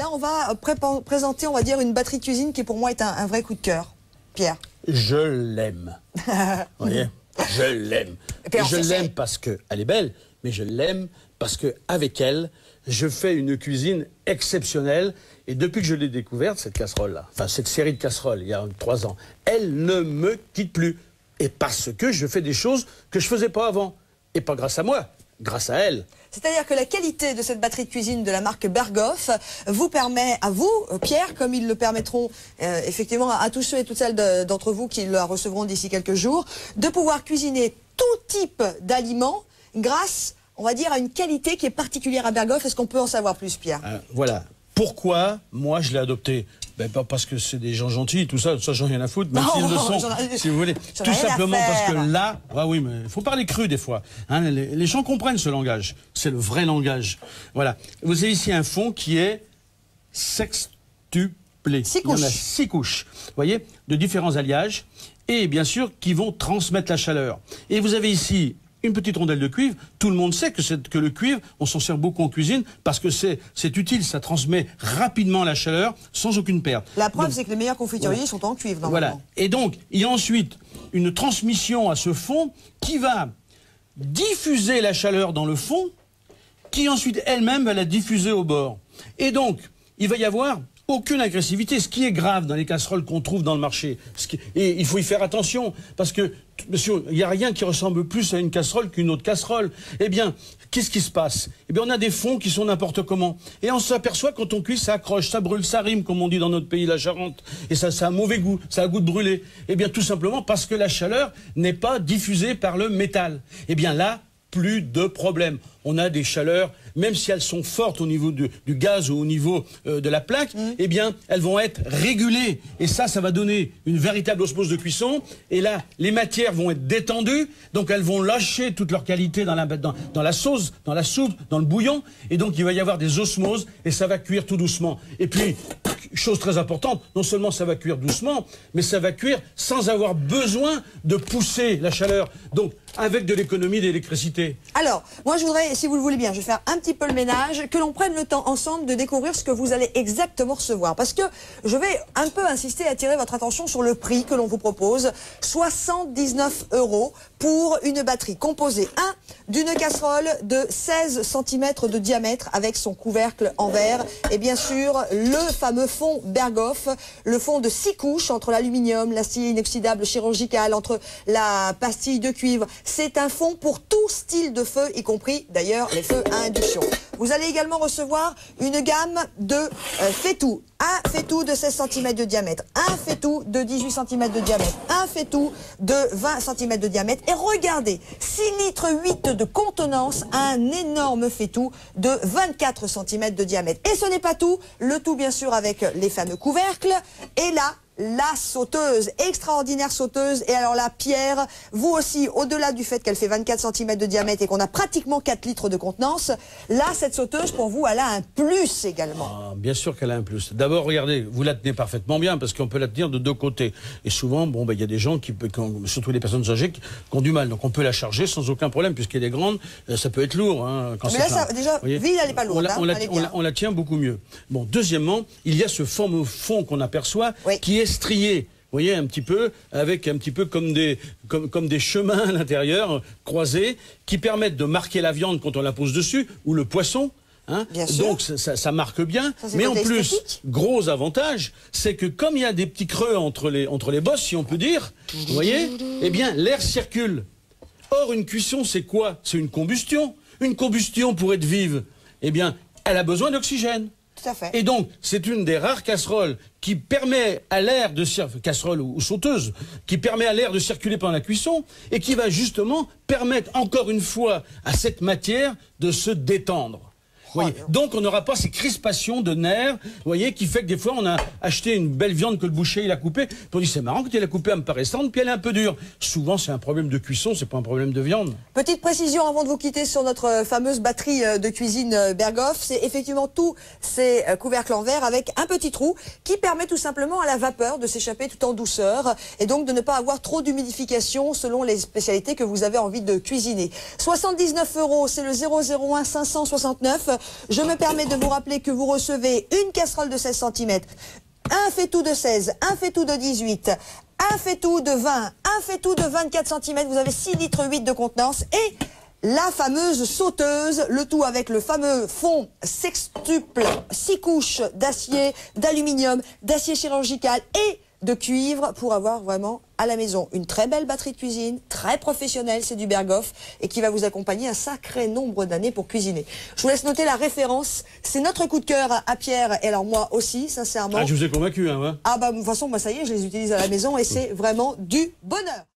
là, on va présenter, on va dire, une batterie de cuisine qui, pour moi, est un vrai coup de cœur. Pierre. Je l'aime. Vous voyez, je l'aime. Je l'aime parce qu'elle est belle, mais je l'aime parce qu'avec elle, je fais une cuisine exceptionnelle. Et depuis que je l'ai découverte, cette casserole-là, enfin cette série de casseroles, il y a 3 ans, elle ne me quitte plus. Et parce que je fais des choses que je ne faisais pas avant. Et pas grâce à moi, grâce à elle. C'est-à-dire que la qualité de cette batterie de cuisine de la marque Berghoff vous permet, à vous, Pierre, comme ils le permettront effectivement à tous ceux et toutes celles d'entre vous qui la recevront d'ici quelques jours, de pouvoir cuisiner tout type d'aliments grâce, on va dire, à une qualité qui est particulière à Berghoff. Est-ce qu'on peut en savoir plus, Pierre? Voilà. Pourquoi moi je l'ai adopté? Ben, pas parce que c'est des gens gentils, tout ça j'en ai rien à foutre, même s'ils le sont, si vous voulez. Tout simplement parce que là, ah oui, mais il faut parler cru des fois. Hein, les gens comprennent ce langage, c'est le vrai langage. Voilà. Vous avez ici un fond qui est sextuplé. 6 couches. Il y en a 6 couches, vous voyez, de différents alliages, et bien sûr qui vont transmettre la chaleur. Et vous avez ici une petite rondelle de cuivre. Tout le monde sait que le cuivre, on s'en sert beaucoup en cuisine parce que c'est utile, ça transmet rapidement la chaleur sans aucune perte. La preuve, c'est que les meilleurs confituriers sont en cuivre. Voilà. Et donc, il y a ensuite une transmission à ce fond qui va diffuser la chaleur dans le fond, qui ensuite elle-même va la diffuser au bord. Et donc, il va y avoir aucune agressivité, ce qui est grave dans les casseroles qu'on trouve dans le marché. Et il faut y faire attention, parce que, monsieur, il n'y a rien qui ressemble plus à une casserole qu'une autre casserole. Eh bien, qu'est-ce qui se passe? Eh bien, on a des fonds qui sont n'importe comment. Et on s'aperçoit quand on cuit, ça accroche, ça brûle, ça rime, comme on dit dans notre pays, la Charente. Et ça a un mauvais goût, ça a un goût de brûlé. Eh bien, tout simplement parce que la chaleur n'est pas diffusée par le métal. Eh bien là, plus de problème. On a des chaleurs, même si elles sont fortes au niveau du gaz ou au niveau de la plaque, eh bien, elles vont être régulées. Et ça va donner une véritable osmose de cuisson. Et là, les matières vont être détendues, donc elles vont lâcher toute leur qualité dans la sauce, dans la soupe, dans le bouillon. Et donc, il va y avoir des osmoses et ça va cuire tout doucement. Et puis, chose très importante, non seulement ça va cuire doucement, mais ça va cuire sans avoir besoin de pousser la chaleur. Donc, avec de l'économie d'électricité. Alors, moi je voudrais, si vous le voulez bien, je vais faire un petit peu le ménage, que l'on prenne le temps ensemble de découvrir ce que vous allez exactement recevoir. Parce que je vais un peu insister, attirer votre attention sur le prix que l'on vous propose. 79 € pour une batterie composée, d'une casserole de 16 cm de diamètre avec son couvercle en verre. Et bien sûr, le fameux fond Berghoff, le fond de 6 couches entre l'aluminium, l'acier inoxydable chirurgical, entre la pastille de cuivre. C'est un fond pour tout style de feu, y compris d'ailleurs les feux à induction. Vous allez également recevoir une gamme de faitout. Un faitout de 16 cm de diamètre, un faitout de 18 cm de diamètre, un faitout de 20 cm de diamètre. Et regardez, 6,8 litres de contenance, un énorme faitout de 24 cm de diamètre. Et ce n'est pas tout, le tout bien sûr avec les fameux couvercles. Et là, la sauteuse, extraordinaire sauteuse. Et alors là, Pierre, vous aussi, au-delà du fait qu'elle fait 24 cm de diamètre et qu'on a pratiquement 4 litres de contenance, là, cette sauteuse, pour vous, elle a un plus également. Ah, bien sûr qu'elle a un plus. D'abord, regardez, vous la tenez parfaitement bien, parce qu'on peut la tenir de 2 côtés. Et souvent, bon, il y a des gens surtout les personnes âgées, qui ont du mal. Donc on peut la charger sans aucun problème, puisqu'elle est grande, ça peut être lourd. Hein, quand mais là, déjà, vide, elle n'est pas lourde. On la tient beaucoup mieux. Bon, deuxièmement, il y a ce fameux fond qu'on aperçoit, qui est strié. Vous voyez, un petit peu, avec un petit peu comme des chemins à l'intérieur, croisés, qui permettent de marquer la viande quand on la pose dessus, ou le poisson. Hein. Donc ça marque bien. Ça, mais en plus, gros avantage, c'est que comme il y a des petits creux entre les bosses, si on peut dire, vous voyez, eh bien l'air circule. Or, une cuisson, c'est quoi? C'est une combustion. Une combustion, pour être vive, eh bien, elle a besoin d'oxygène. Tout à fait. Et donc, c'est une des rares casseroles qui permet à l'air de casserole ou sauteuse, qui permet à l'air de circuler pendant la cuisson et qui va justement permettre encore une fois à cette matière de se détendre. Voyez. Donc on n'aura pas ces crispations de nerfs, voyez, qui fait que des fois on a acheté une belle viande que le boucher il a coupée, puis on dit c'est marrant que tu l'as coupée, elle me paraît tendre, puis elle est un peu dure. Souvent c'est un problème de cuisson, c'est pas un problème de viande. Petite précision avant de vous quitter sur notre fameuse batterie de cuisine Berghoff, c'est effectivement tous ces couvercles en verre avec un petit trou qui permet tout simplement à la vapeur de s'échapper tout en douceur et donc de ne pas avoir trop d'humidification selon les spécialités que vous avez envie de cuisiner. 79 €, c'est le 001 569. Je me permets de vous rappeler que vous recevez une casserole de 16 cm, un faitout de 16, un faitout de 18, un faitout de 20, un faitout de 24 cm. Vous avez 6 litres 8 de contenance et la fameuse sauteuse, le tout avec le fameux fond sextuple, 6 couches d'acier, d'aluminium, d'acier chirurgical et de cuivre pour avoir vraiment à la maison une très belle batterie de cuisine, très professionnelle, c'est du Berghoff et qui va vous accompagner un sacré nombre d'années pour cuisiner. Je vous laisse noter la référence, c'est notre coup de cœur à Pierre et alors moi aussi, sincèrement. Ah, je vous ai convaincu, hein, ouais. Ah bah de toute façon, moi ça y est, je les utilise à la maison et c'est vraiment du bonheur.